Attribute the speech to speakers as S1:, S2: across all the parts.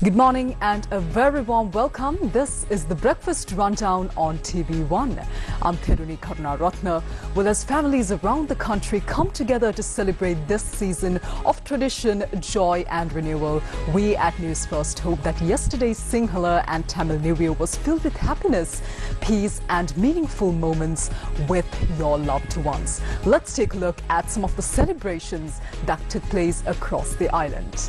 S1: Good morning and a very warm welcome. This is the Breakfast Rundown on TV1. I'm Theruni Karunaratne. Well, as families around the country come together to celebrate this season of tradition, joy and renewal, we at News First hope that yesterday's Sinhala and Tamil New Year was filled with happiness, peace and meaningful moments with your loved ones. Let's take a look at some of the celebrations that took place across the island.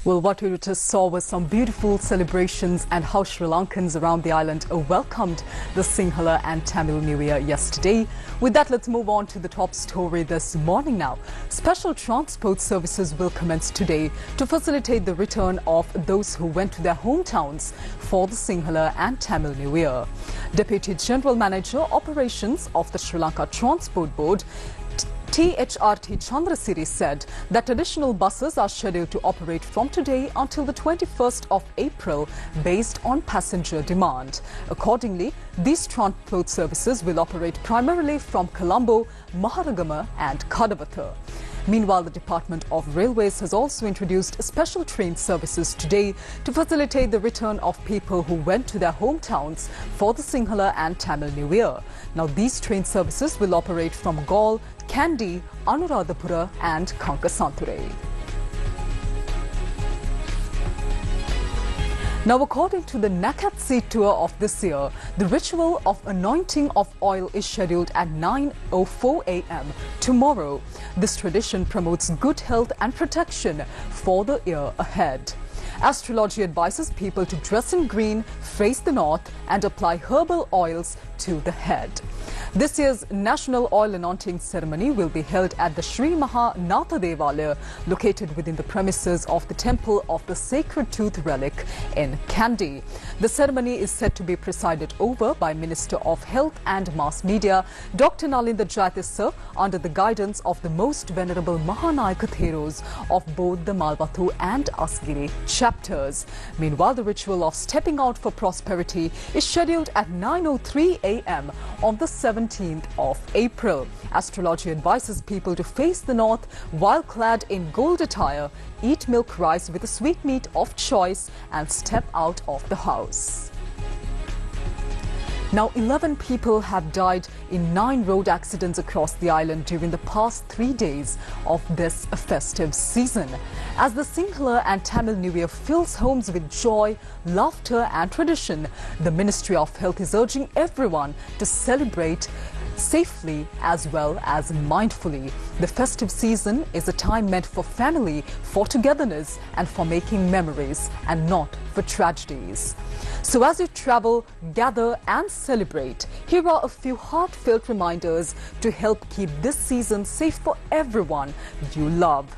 S1: Well, what we just saw was some beautiful celebrations and how Sri Lankans around the island welcomed the Sinhala and Tamil New Year yesterday. With that, let's move on to the top story this morning now. Special transport services will commence today to facilitate the return of those who went to their hometowns for the Sinhala and Tamil New Year. Deputy General Manager Operations of the Sri Lanka Transport Board, THRT Chandrasiri, said that additional buses are scheduled to operate from today until the 21st of April based on passenger demand. Accordingly, these transport services will operate primarily from Colombo, Maharagama and Kadawatha. Meanwhile, the Department of Railways has also introduced special train services today to facilitate the return of people who went to their hometowns for the Sinhala and Tamil New Year. Now, these train services will operate from Galle, Kandy, Anuradhapura and Kankasanture. Now, according to the Nakatsi tour of this year, the ritual of anointing of oil is scheduled at 9:04 a.m. tomorrow. This tradition promotes good health and protection for the year ahead. Astrology advises people to dress in green, face the north and apply herbal oils to the head. This year's National Oil Anointing Ceremony will be held at the Sri Maha Natha Devalaya, located within the premises of the Temple of the Sacred Tooth Relic in Kandy. The ceremony is said to be presided over by Minister of Health and Mass Media, Dr. Nalinda Jayatissa, under the guidance of the most venerable Mahanayaka Theros of both the Malvathu and Asgiri chapters. Meanwhile, the ritual of stepping out for prosperity is scheduled at 9:03 a.m. on the 17th of April. Astrology advises people to face the north while clad in gold attire, eat milk rice with a sweetmeat of choice and step out of the house. Now, 11 people have died in 9 road accidents across the island during the past 3 days of this festive season. As the Sinhala and Tamil New Year fills homes with joy, laughter and tradition, the Ministry of Health is urging everyone to celebrate safely as well as mindfully. The festive season is a time meant for family, for togetherness and for making memories and not for tragedies. So as you travel, gather and celebrate, here are a few heartfelt reminders to help keep this season safe for everyone you love.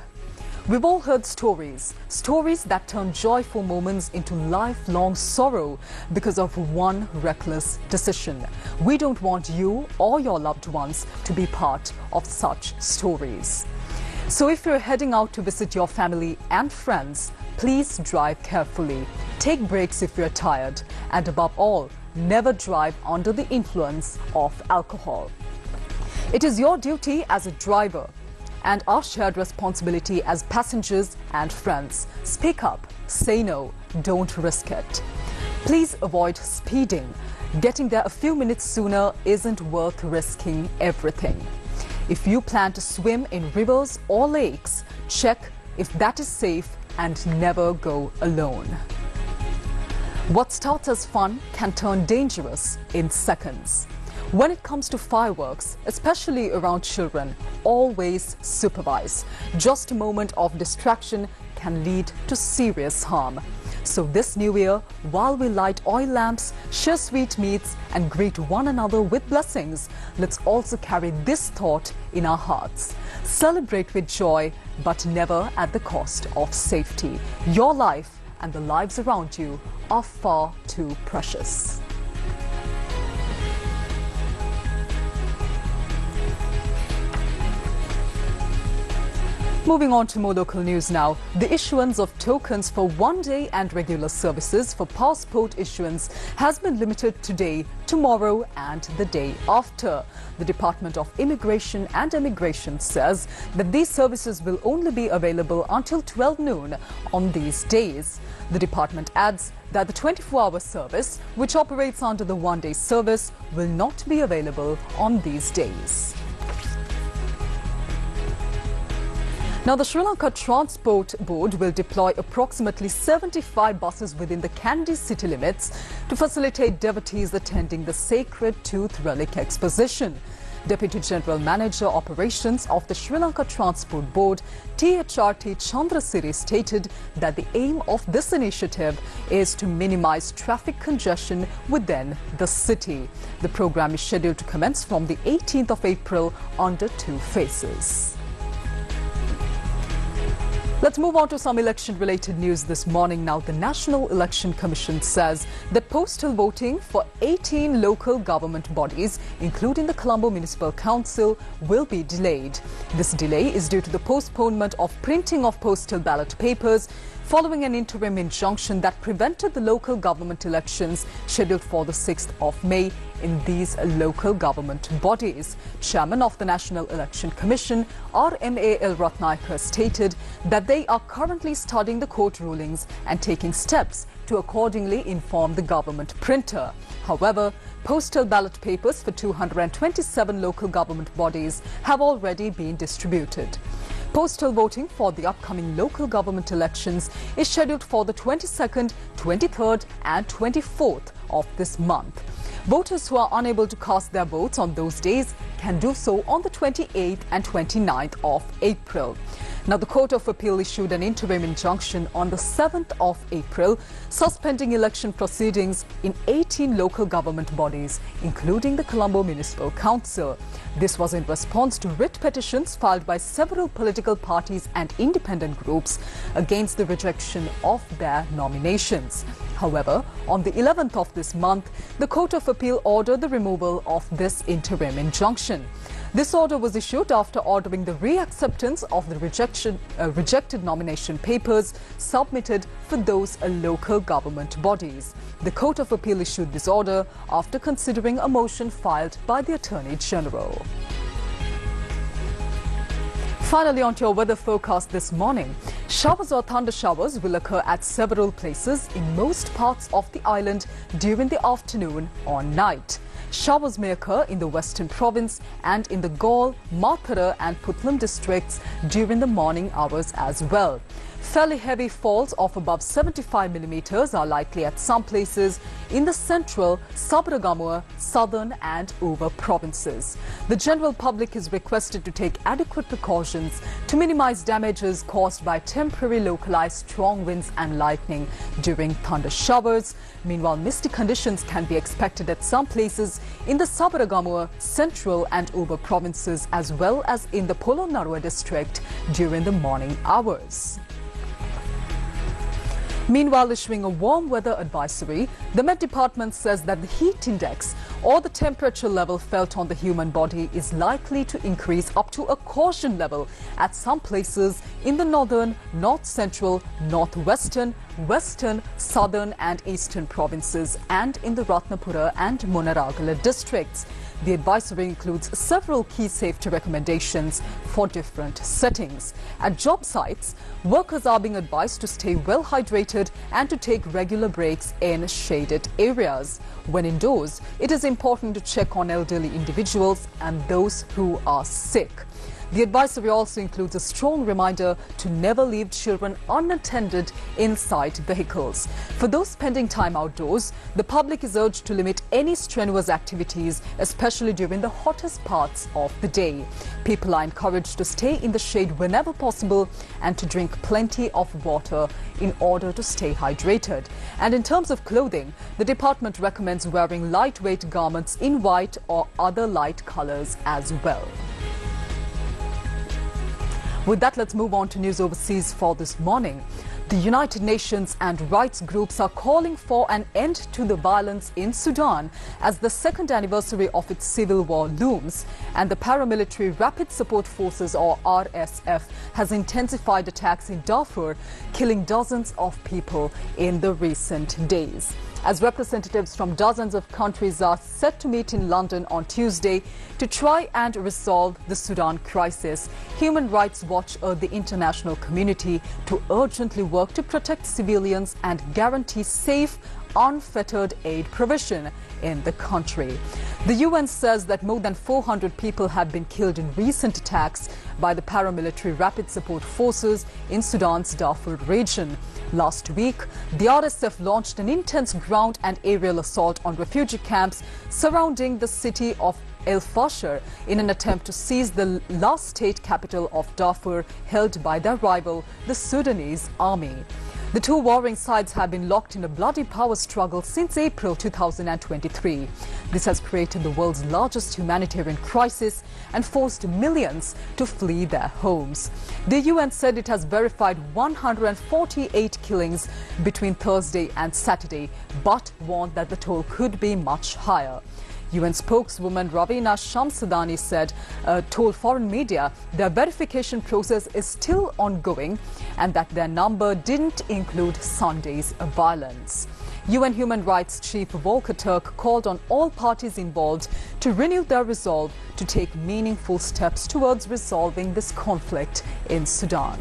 S1: We've all heard stories that turn joyful moments into lifelong sorrow because of one reckless decision. We don't want you or your loved ones to be part of such stories. So if you're heading out to visit your family and friends, please drive carefully. Take breaks if you're tired, and above all, never drive under the influence of alcohol. It is your duty as a driver and our shared responsibility as passengers and friends. Speak up, say no, don't risk it. Please avoid speeding. Getting there a few minutes sooner isn't worth risking everything. If you plan to swim in rivers or lakes, check if that is safe and never go alone. What starts as fun can turn dangerous in seconds. When it comes to fireworks, especially around children, always supervise. Just a moment of distraction can lead to serious harm. So this new year, while we light oil lamps, share sweet meats and greet one another with blessings, let's also carry this thought in our hearts. Celebrate with joy, but never at the cost of safety. Your life and the lives around you are far too precious. Moving on to more local news now. The issuance of tokens for one-day and regular services for passport issuance has been limited today, tomorrow and the day after. The Department of Immigration and Immigration says that these services will only be available until 12 noon on these days. The department adds that the 24-hour service, which operates under the one-day service, will not be available on these days. Now, the Sri Lanka Transport Board will deploy approximately 75 buses within the Kandy city limits to facilitate devotees attending the Sacred Tooth Relic Exposition. Deputy General Manager Operations of the Sri Lanka Transport Board, THRT Chandrasiri, stated that the aim of this initiative is to minimize traffic congestion within the city. The program is scheduled to commence from the 18th of April under 2 phases. Let's move on to some election-related news this morning. Now, the National Election Commission says that postal voting for 18 local government bodies, including the Colombo Municipal Council, will be delayed. This delay is due to the postponement of printing of postal ballot papers following an interim injunction that prevented the local government elections scheduled for the 6th of May in these local government bodies. Chairman of the National Election Commission, RMAL Ratnayakar, stated that they are currently studying the court rulings and taking steps to accordingly inform the government printer. However, postal ballot papers for 227 local government bodies have already been distributed. Postal voting for the upcoming local government elections is scheduled for the 22nd, 23rd and 24th of this month. Voters who are unable to cast their votes on those days can do so on the 28th and 29th of April. Now, the Court of Appeal issued an interim injunction on the 7th of April, suspending election proceedings in 18 local government bodies, including the Colombo Municipal Council. This was in response to writ petitions filed by several political parties and independent groups against the rejection of their nominations. However, on the 11th of this month, the Court of Appeal ordered the removal of this interim injunction. This order was issued after ordering the reacceptance of the rejected nomination papers submitted for those local government bodies. The Court of Appeal issued this order after considering a motion filed by the Attorney General. Finally, on to your weather forecast this morning. Showers or thunder showers will occur at several places in most parts of the island during the afternoon or night. Showers may occur in the Western Province and in the Galle, Mathura and Putlam districts during the morning hours as well. Fairly heavy falls of above 75 millimeters are likely at some places in the central, Sabaragamuwa, southern and Uva provinces. The general public is requested to take adequate precautions to minimize damages caused by temporary localized strong winds and lightning during thunder showers. Meanwhile, misty conditions can be expected at some places in the Sabaragamuwa, central and Uva provinces as well as in the Polonnaruwa district during the morning hours. Meanwhile, issuing a warm weather advisory, the Met Department says that the heat index or the temperature level felt on the human body is likely to increase up to a caution level at some places in the northern, north central, northwestern, western, southern and eastern provinces and in the Ratnapura and Munaragala districts. The advisory includes several key safety recommendations for different settings. At job sites, workers are being advised to stay well hydrated and to take regular breaks in shaded areas. When indoors, it is important to check on elderly individuals and those who are sick. The advisory also includes a strong reminder to never leave children unattended inside vehicles. For those spending time outdoors, the public is urged to limit any strenuous activities, especially during the hottest parts of the day. People are encouraged to stay in the shade whenever possible and to drink plenty of water in order to stay hydrated. And in terms of clothing, the department recommends wearing lightweight garments in white or other light colors as well. With that, let's move on to news overseas for this morning. The United Nations and rights groups are calling for an end to the violence in Sudan as the second anniversary of its civil war looms, and the paramilitary Rapid Support Forces, or RSF, has intensified attacks in Darfur, killing dozens of people in the recent days. As representatives from dozens of countries are set to meet in London on Tuesday to try and resolve the Sudan crisis, Human Rights Watch urged the international community to urgently work to protect civilians and guarantee safe, unfettered aid provision in the country. The UN says that more than 400 people have been killed in recent attacks by the paramilitary Rapid Support Forces in Sudan's Darfur region. Last week, the RSF launched an intense ground and aerial assault on refugee camps surrounding the city of El Fasher in an attempt to seize the last state capital of Darfur held by their rival, the Sudanese army. The two warring sides have been locked in a bloody power struggle since April 2023. This has created the world's largest humanitarian crisis and forced millions to flee their homes. The UN said it has verified 148 killings between Thursday and Saturday, but warned that the toll could be much higher. UN spokeswoman Ravina Shamsadani told foreign media their verification process is still ongoing and that their number didn't include Sunday's violence. UN Human Rights Chief Volker Turk called on all parties involved to renew their resolve to take meaningful steps towards resolving this conflict in Sudan.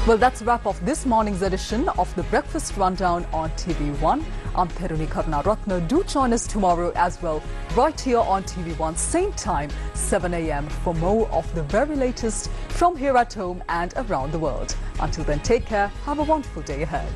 S1: Well, that's a wrap of this morning's edition of the Breakfast Rundown on TV1. I'm Peruni Karnaratna. Do join us tomorrow as well, right here on TV1, same time, 7 a.m. for more of the very latest from here at home and around the world. Until then, take care. Have a wonderful day ahead.